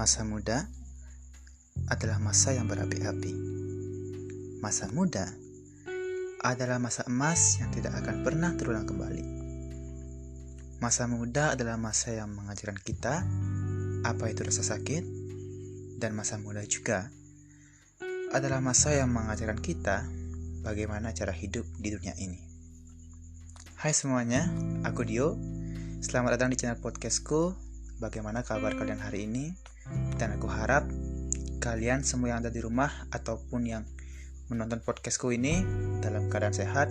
Masa muda adalah masa yang berapi-api. Masa muda adalah masa emas yang tidak akan pernah terulang kembali. Masa muda adalah masa yang mengajarkan kita apa itu rasa sakit, dan masa muda juga adalah masa yang mengajarkan kita bagaimana cara hidup di dunia ini. Hai semuanya, aku Dio. Selamat datang di channel podcastku. Bagaimana kabar kalian hari ini? Dan aku harap kalian semua yang ada di rumah ataupun yang menonton podcastku ini dalam keadaan sehat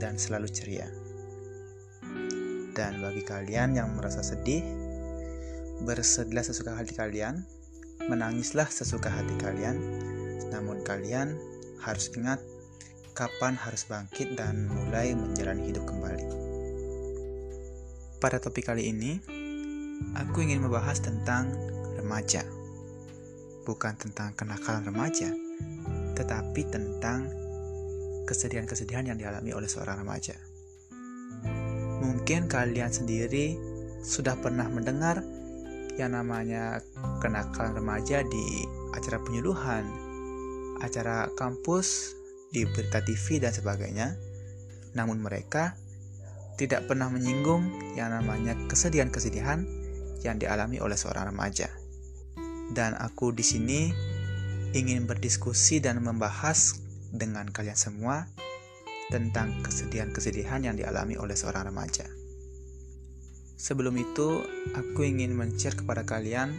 dan selalu ceria. Dan bagi kalian yang merasa sedih, bersedihlah sesuka hati kalian, menangislah sesuka hati kalian. Namun kalian harus ingat kapan harus bangkit dan mulai menjalani hidup kembali. Pada topik kali ini, aku ingin membahas tentang remaja. Bukan tentang kenakalan remaja, tetapi tentang kesedihan-kesedihan yang dialami oleh seorang remaja. Mungkin kalian sendiri sudah pernah mendengar yang namanya kenakalan remaja di acara penyuluhan, acara kampus, di berita TV dan sebagainya. Namun mereka tidak pernah menyinggung yang namanya kesedihan-kesedihan yang dialami oleh seorang remaja. Dan aku di sini ingin berdiskusi dan membahas dengan kalian semua tentang kesedihan-kesedihan yang dialami oleh seorang remaja. Sebelum itu, aku ingin men-share kepada kalian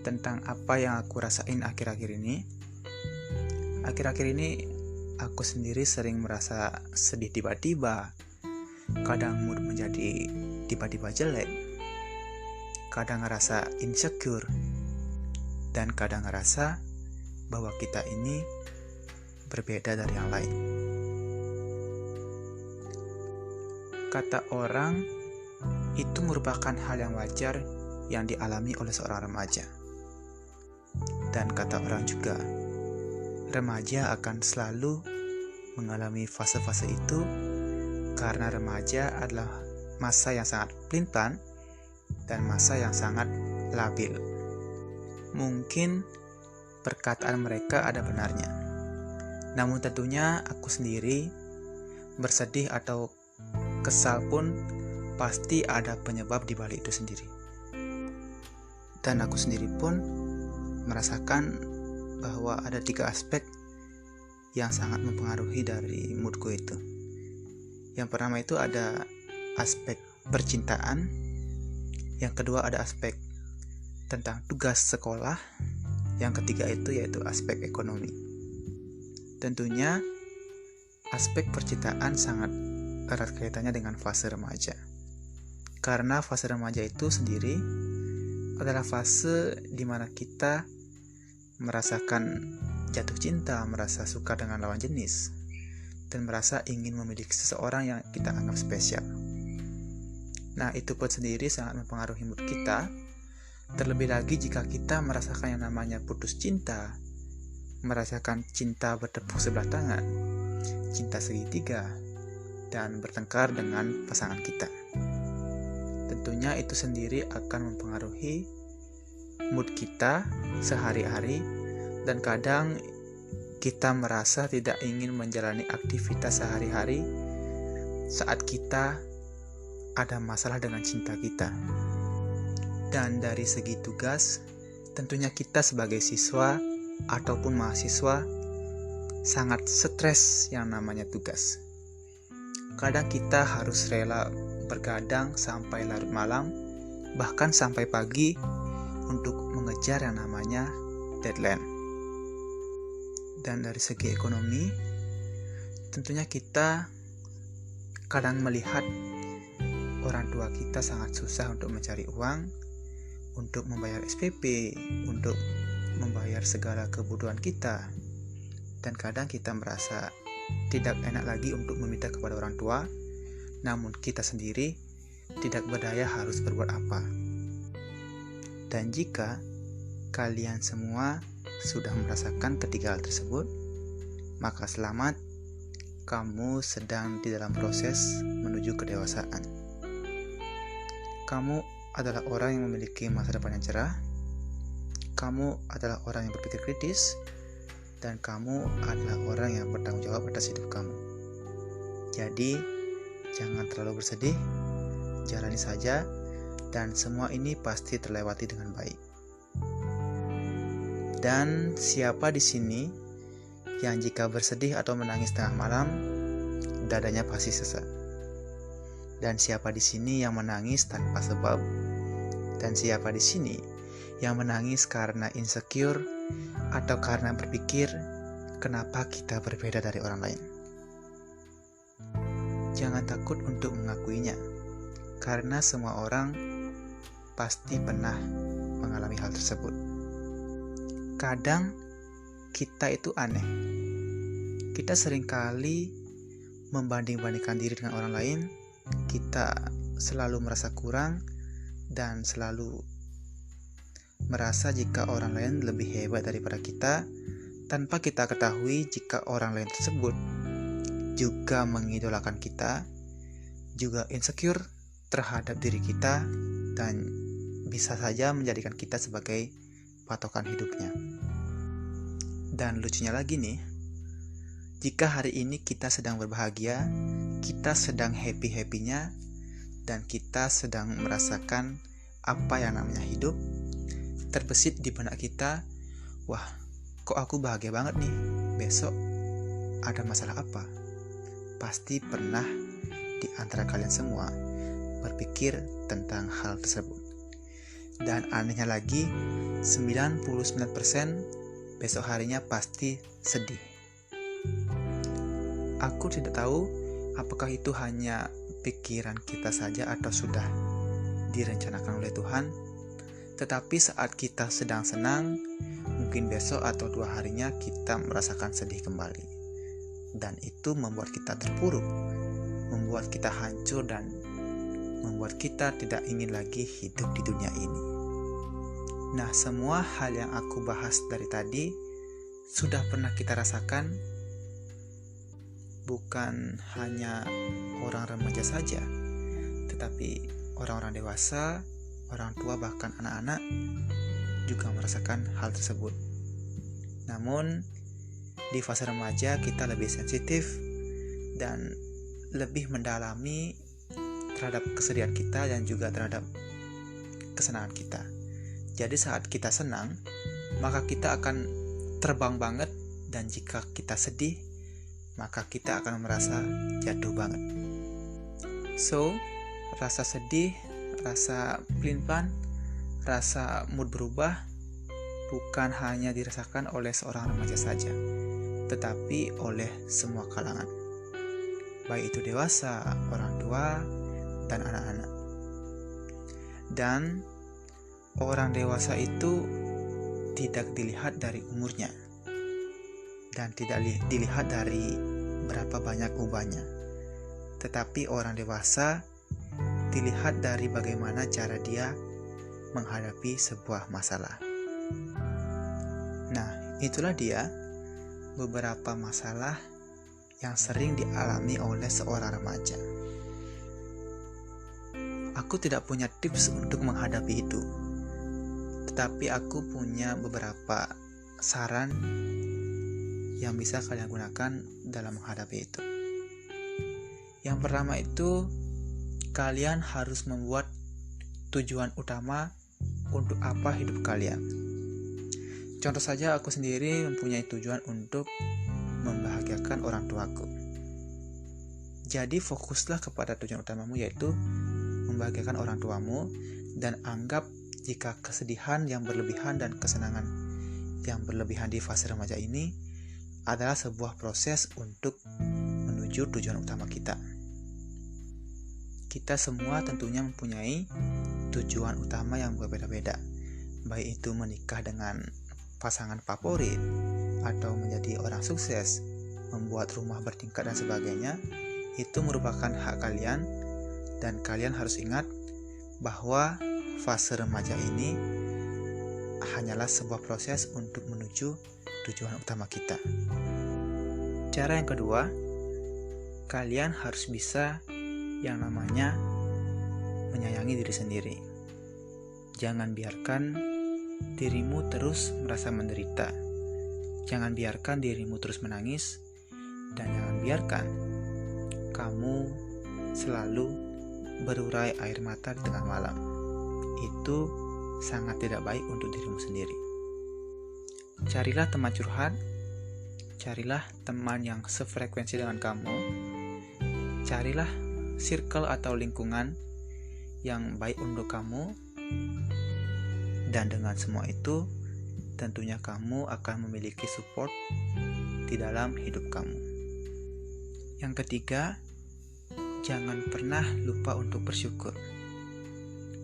tentang apa yang aku rasain akhir-akhir ini. Akhir-akhir ini, aku sendiri sering merasa sedih tiba-tiba. Kadang mood menjadi tiba-tiba jelek. Kadang ngerasa insecure. Dan kadang ngerasa bahwa kita ini berbeda dari yang lain. Kata orang, itu merupakan hal yang wajar yang dialami oleh seorang remaja. Dan kata orang juga, remaja akan selalu mengalami fase-fase itu karena remaja adalah masa yang sangat pelin-pelan dan masa yang sangat labil. Mungkin perkataan mereka ada benarnya. Namun tentunya aku sendiri bersedih atau kesal pun pasti ada penyebab di balik itu sendiri. Dan aku sendiri pun merasakan bahwa ada 3 aspek yang sangat mempengaruhi dari moodku itu. Yang pertama itu ada aspek percintaan. Yang kedua ada aspek tentang tugas sekolah. Yang ketiga itu yaitu aspek ekonomi. Tentunya aspek percintaan sangat erat kaitannya dengan fase remaja. Karena fase remaja itu sendiri adalah fase di mana kita merasakan jatuh cinta, merasa suka dengan lawan jenis, dan merasa ingin memiliki seseorang yang kita anggap spesial. Nah, itu pun sendiri sangat mempengaruhi mood kita. Terlebih lagi jika kita merasakan yang namanya putus cinta, merasakan cinta bertepuk sebelah tangan, cinta segitiga, dan bertengkar dengan pasangan kita. Tentunya itu sendiri akan mempengaruhi mood kita sehari-hari, dan kadang kita merasa tidak ingin menjalani aktivitas sehari-hari saat kita ada masalah dengan cinta kita. Dan dari segi tugas, tentunya kita sebagai siswa ataupun mahasiswa sangat stres yang namanya tugas. Kadang kita harus rela bergadang sampai larut malam, bahkan sampai pagi untuk mengejar yang namanya deadline. Dan dari segi ekonomi, tentunya kita kadang melihat orang tua kita sangat susah untuk mencari uang, untuk membayar SPP, untuk membayar segala kebutuhan kita. Dan kadang kita merasa tidak enak lagi untuk meminta kepada orang tua, namun kita sendiri tidak berdaya harus berbuat apa. Dan jika kalian semua sudah merasakan ketiga hal tersebut, maka selamat, kamu sedang di dalam proses menuju kedewasaan. Kamu adalah orang yang memiliki masa depan yang cerah. kamu adalah orang yang berpikir kritis, dan kamu adalah orang yang bertanggung jawab atas hidup kamu. Jadi, jangan terlalu bersedih, jalani saja, dan semua ini pasti terlewati dengan baik. Dan siapa di sini yang jika bersedih atau menangis tengah malam, dadanya pasti sesak? Dan siapa di sini yang menangis tanpa sebab? Dan siapa di sini yang menangis karena insecure atau karena berpikir kenapa kita berbeda dari orang lain? Jangan takut untuk mengakuinya, karena semua orang pasti pernah mengalami hal tersebut. Kadang kita itu aneh. Kita seringkali membanding-bandingkan diri dengan orang lain. Kita selalu merasa kurang dan selalu merasa jika orang lain lebih hebat daripada kita, tanpa kita ketahui jika orang lain tersebut juga mengidolakan kita, juga insecure terhadap diri kita, dan bisa saja menjadikan kita sebagai patokan hidupnya. Dan lucunya lagi nih, jika hari ini kita sedang berbahagia, kita sedang happy-happynya, dan kita sedang merasakan apa yang namanya hidup, terbesit di benak kita, wah, kok aku bahagia banget nih, besok ada masalah apa? Pasti pernah di antara kalian semua berpikir tentang hal tersebut. Dan anehnya lagi, 99% besok harinya pasti sedih. Aku tidak tahu apakah itu hanya pikiran kita saja atau sudah direncanakan oleh Tuhan. Tetapi saat kita sedang senang, mungkin besok atau 2 harinya kita merasakan sedih kembali. Dan itu membuat kita terpuruk, membuat kita hancur, dan membuat kita tidak ingin lagi hidup di dunia ini. Nah, semua hal yang aku bahas dari tadi sudah pernah kita rasakan, bukan hanya orang remaja saja, tetapi orang-orang dewasa, orang tua, bahkan anak-anak juga merasakan hal tersebut. Namun, di fase remaja kita lebih sensitif dan lebih mendalami terhadap kesedihan kita dan juga terhadap kesenangan kita. Jadi saat kita senang, maka kita akan terbang banget, dan jika kita sedih, maka kita akan merasa jatuh banget. So, rasa sedih, rasa pelin-pelan, rasa mood berubah bukan hanya dirasakan oleh seorang remaja saja, tetapi oleh semua kalangan, baik itu dewasa, orang tua, dan anak-anak. Dan orang dewasa itu tidak dilihat dari umurnya, dan tidak dilihat dari berapa banyak ubahnya, tetapi orang dewasa dilihat dari bagaimana cara dia menghadapi sebuah masalah. Nah, itulah dia beberapa masalah yang sering dialami oleh seorang remaja. Aku tidak punya tips untuk menghadapi itu, tetapi aku punya beberapa saran yang bisa kalian gunakan dalam menghadapi itu. Yang pertama itu, kalian harus membuat tujuan utama untuk apa hidup kalian. Contoh saja, aku sendiri mempunyai tujuan untuk membahagiakan orang tuaku. Jadi fokuslah kepada tujuan utamamu, yaitu membahagiakan orang tuamu, dan anggap jika kesedihan yang berlebihan dan kesenangan yang berlebihan di fase remaja ini adalah sebuah proses untuk menuju tujuan utama kita. Kita semua tentunya mempunyai tujuan utama yang berbeda-beda, baik itu menikah dengan pasangan favorit, atau menjadi orang sukses, membuat rumah bertingkat, dan sebagainya. Itu merupakan hak kalian, dan kalian harus ingat bahwa fase remaja ini hanyalah sebuah proses untuk menuju tujuan utama kita. Cara yang kedua, kalian harus bisa yang namanya menyayangi diri sendiri. Jangan biarkan dirimu terus merasa menderita. Jangan biarkan dirimu terus menangis, dan jangan biarkan kamu selalu berurai air mata di tengah malam. Itu sangat tidak baik untuk dirimu sendiri. Carilah teman curhat, carilah teman yang sefrekuensi dengan kamu, carilah circle atau lingkungan yang baik untuk kamu, dan dengan semua itu tentunya kamu akan memiliki support di dalam hidup kamu. Yang ketiga, jangan pernah lupa untuk bersyukur.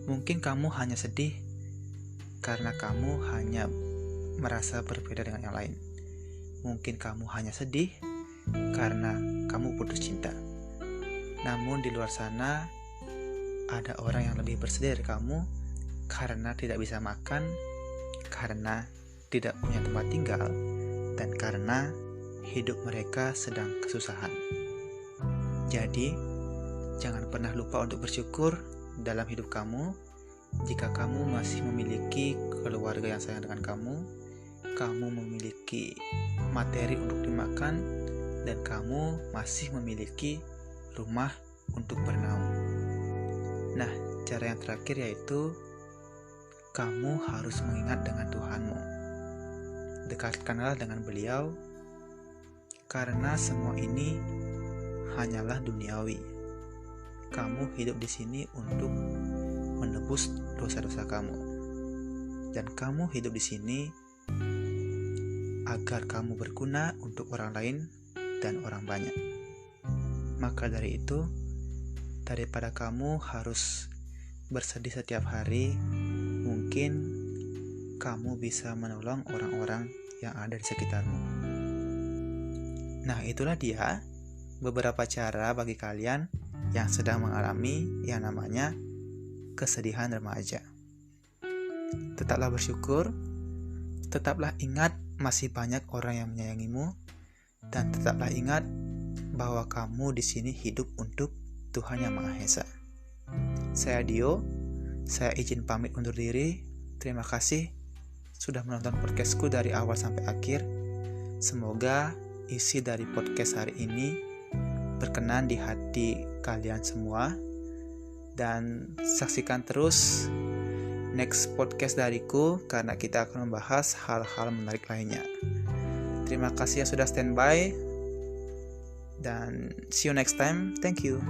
Mungkin kamu hanya sedih karena kamu hanya merasa berbeda dengan yang lain. Mungkin kamu hanya sedih karena kamu putus cinta. Namun di luar sana ada orang yang lebih bersedih dari kamu karena tidak bisa makan, karena tidak punya tempat tinggal, dan karena hidup mereka sedang kesusahan. Jadi, jangan pernah lupa untuk bersyukur dalam hidup kamu. Jika kamu masih memiliki keluarga yang sayang dengan kamu memiliki materi untuk dimakan, dan kamu masih memiliki rumah untuk bernaung. Nah, cara yang terakhir yaitu kamu harus mengingat dengan Tuhanmu. Dekatkanlah dengan Beliau, karena semua ini hanyalah duniawi. Kamu hidup di sini untuk menebus dosa-dosa kamu, dan kamu hidup di sini agar kamu berguna untuk orang lain dan orang banyak. Maka dari itu, daripada kamu harus bersedih setiap hari, mungkin kamu bisa menolong orang-orang yang ada di sekitarmu. Nah, itulah dia beberapa cara bagi kalian yang sedang mengalami yang namanya kesedihan remaja. Tetaplah bersyukur, tetaplah ingat masih banyak orang yang menyayangimu, dan tetaplah ingat bahwa kamu di sini hidup untuk Tuhan Yang Maha Esa. Saya Dio, saya izin pamit undur diri. Terima kasih sudah menonton podcastku dari awal sampai akhir. Semoga isi dari podcast hari ini berkenan di hati kalian semua, dan saksikan terus next podcast dariku karena kita akan membahas hal-hal menarik lainnya. Terima kasih yang sudah standby, dan see you next time. Thank you.